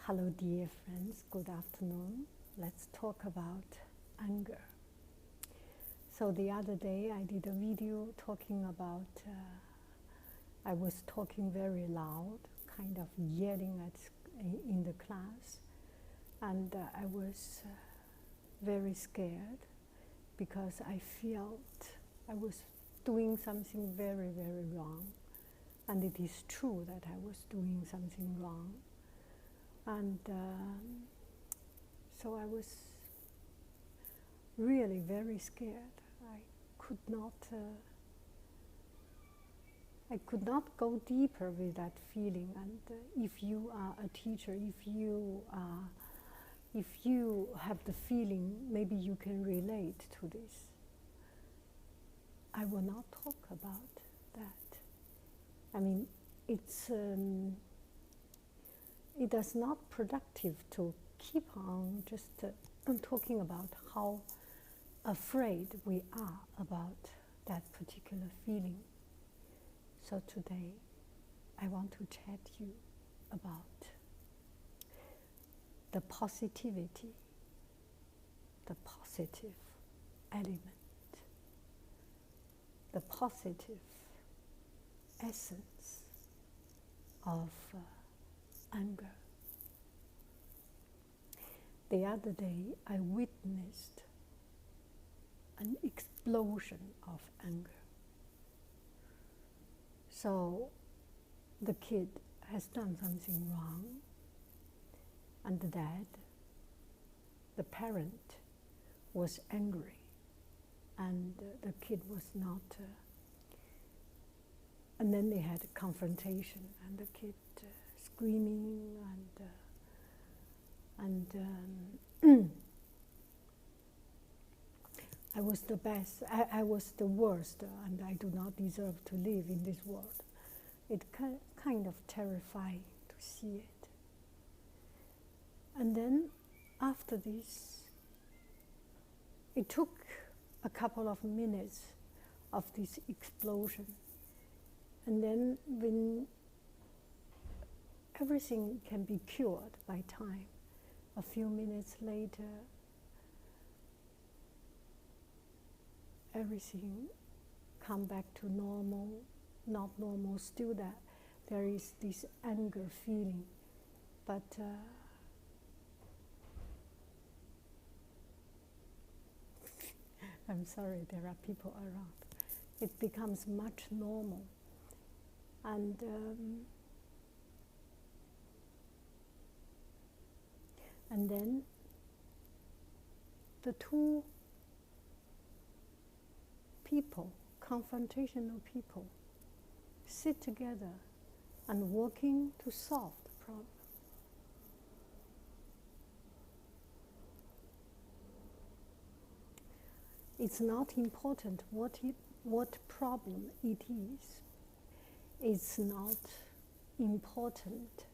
Hello, dear friends. Good afternoon. Let's talk about anger. So the other day I did a video talking about, I was talking very loud, kind of yelling in the class. And I was very scared because I felt I was doing something very, very wrong. And it is true that I was doing something wrong. And so I was really very scared. I could not go deeper with that feeling. And if you are a teacher, if you have the feeling, maybe you can relate to this. I will not talk about that. I mean, it is not productive to keep on just talking about how afraid we are about that particular feeling. So today I want to chat you about the positivity, the positive element, the positive essence of anger. The other day I witnessed an explosion of anger. So the kid has done something wrong, and the dad, the parent, was angry, and the kid was not, and then they had a confrontation, and the kid screaming and I was the best, I was the worst, and I do not deserve to live in this world. It kind of terrifying to see it. And then after this, it took a couple of minutes of this explosion. And then when everything can be cured by time, a few minutes later, everything come back to normal, not normal, still that there is this anger feeling, but I'm sorry, there are people around. It becomes much normal, and then the two people, confrontational people, sit together and working to solve the problem. It's not important what problem it is. It's not important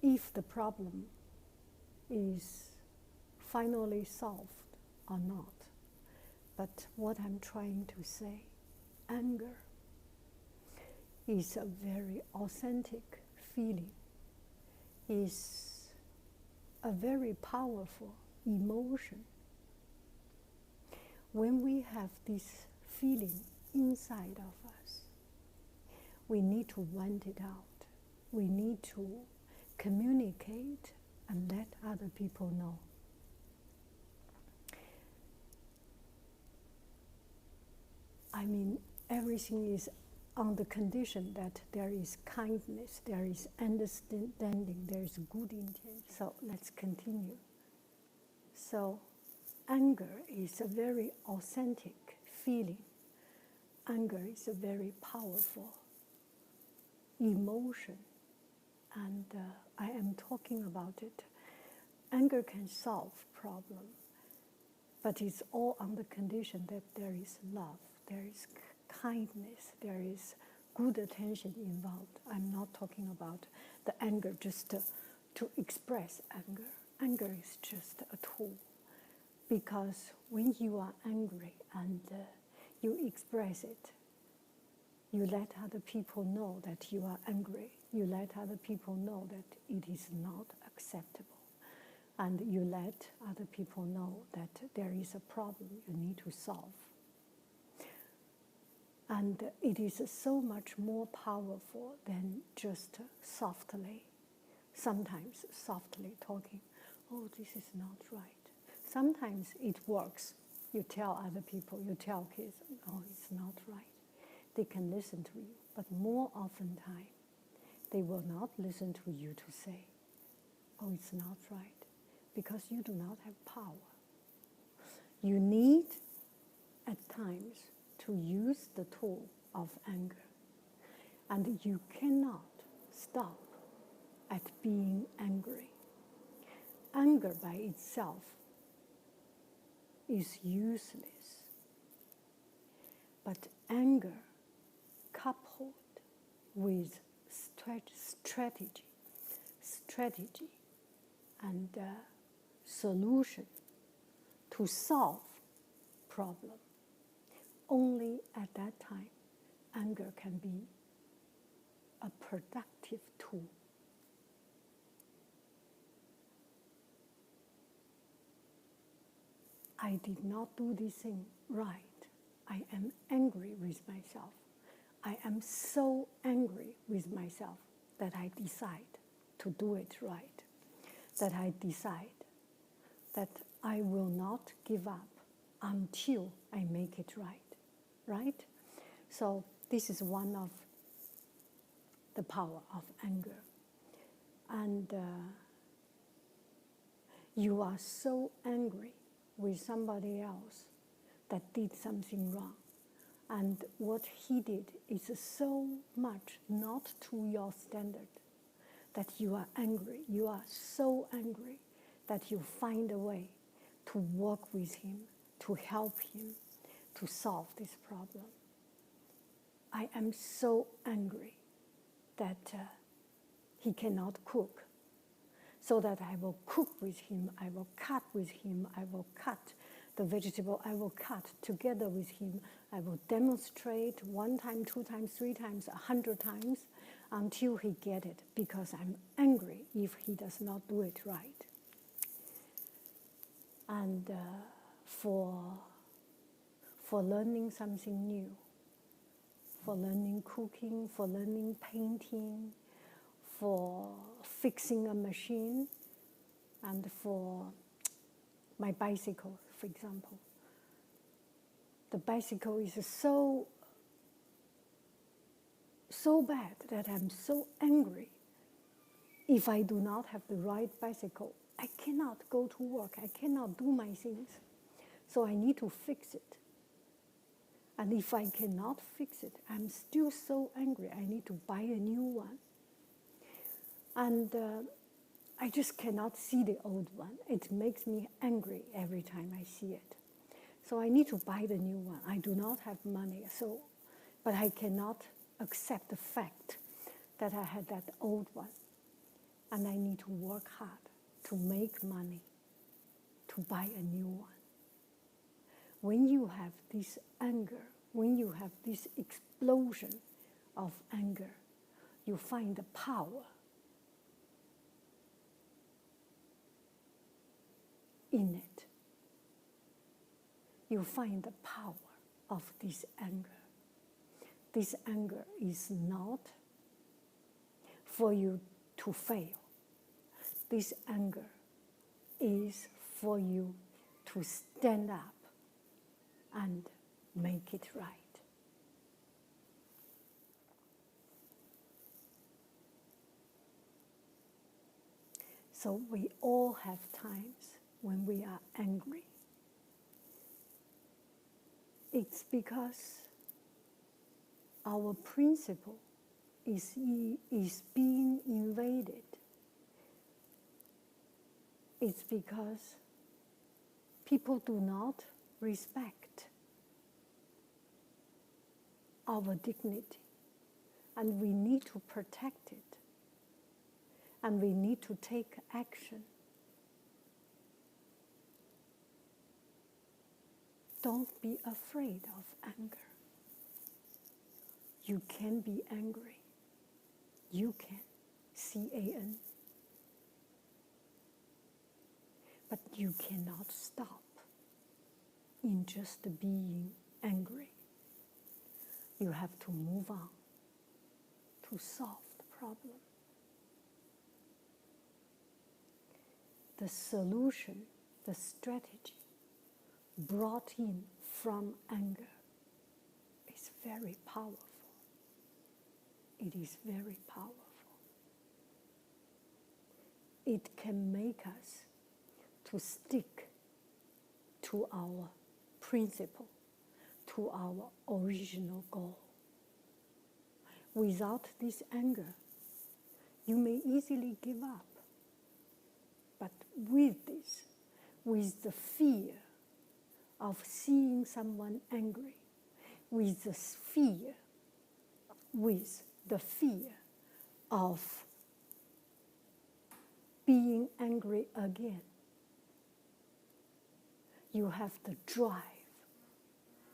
if the problem is finally solved or not. But what I'm trying to say, anger is a very authentic feeling, is a very powerful emotion. When we have this feeling inside of us, we need to vent it out. We need to communicate and let other people know. I mean, everything is on the condition that there is kindness, there is understanding, there is good intent. So let's continue. So anger is a very authentic feeling. Anger is a very powerful emotion. And I am talking about it. Anger can solve problems, but it's all on the condition that there is love, there is kindness, there is good attention involved. I'm not talking about the anger just to express anger. Anger is just a tool, because when you are angry and you express it, You let other people know that you are angry. You let other people know that it is not acceptable. And you let other people know that there is a problem you need to solve. And it is so much more powerful than just softly, sometimes softly talking, oh, this is not right. Sometimes it works. You tell other people, you tell kids, oh, it's not right. They can listen to you. But more often time, they will not listen to you to say, oh, it's not right, because you do not have power. You need, at times, to use the tool of anger. And you cannot stop at being angry. Anger by itself is useless. But anger coupled with strategy and solution to solve problem, only at that time anger can be a productive tool. I did not do this thing right. I am angry with myself. I am so angry with myself that I decide to do it right, that I decide that I will not give up until I make it right? So this is one of the power of anger. And you are so angry with somebody else that did something wrong. And what he did is so much not to your standard that you are angry. You are so angry that you find a way to work with him, to help him, to solve this problem. I am so angry that he cannot cook, so that I will cook with him, I will cut with him, I will cut the vegetable, I will cut together with him, I will demonstrate 1 time, 2 times, 3 times, 100 times, until he get it, because I'm angry if he does not do it right. And for learning something new, for learning cooking, for learning painting, for fixing a machine, and for my bicycle, for example. The bicycle is so bad that I'm so angry. If I do not have the right bicycle, I cannot go to work, I cannot do my things. So I need to fix it. And if I cannot fix it, I'm still so angry, I need to buy a new one. And I just cannot see the old one. It makes me angry every time I see it. So I need to buy the new one. I do not have money, but I cannot accept the fact that I had that old one. And I need to work hard to make money to buy a new one. When you have this anger, when you have this explosion of anger, you find the power in it. You find the power of this anger. This anger is not for you to fail. This anger is for you to stand up and make it right. So we all have times when we are angry. It's because our principle is being invaded. It's because people do not respect our dignity, and we need to protect it, and we need to take action. Don't be afraid of anger. You can be angry. You can. C-A-N. But you cannot stop in just being angry. You have to move on to solve the problem. The solution, the strategy brought in from anger is very powerful. It is very powerful. It can make us to stick to our principle, to our original goal. Without this anger, you may easily give up. But with this, with the fear of seeing someone angry, with the fear of being angry again, you have the drive,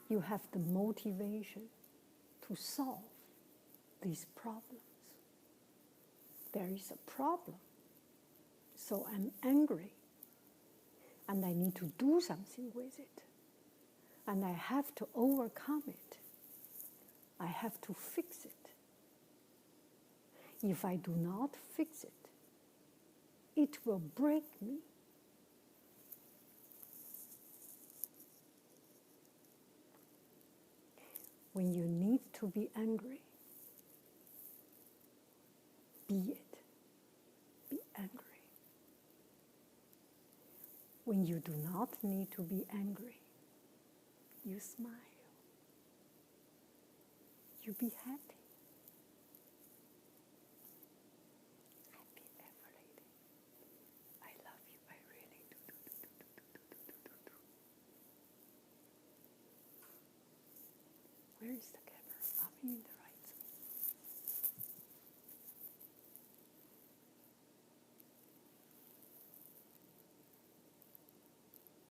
you have the motivation to solve these problems. There is a problem, so I'm angry, and I need to do something with it, and I have to overcome it. I have to fix it. If I do not fix it, it will break me. When you need to be angry, be it. Be angry. When you do not need to be angry, you smile. You be happy. Happy ever, lady. I love you. I really do. Where is the camera? I'm in the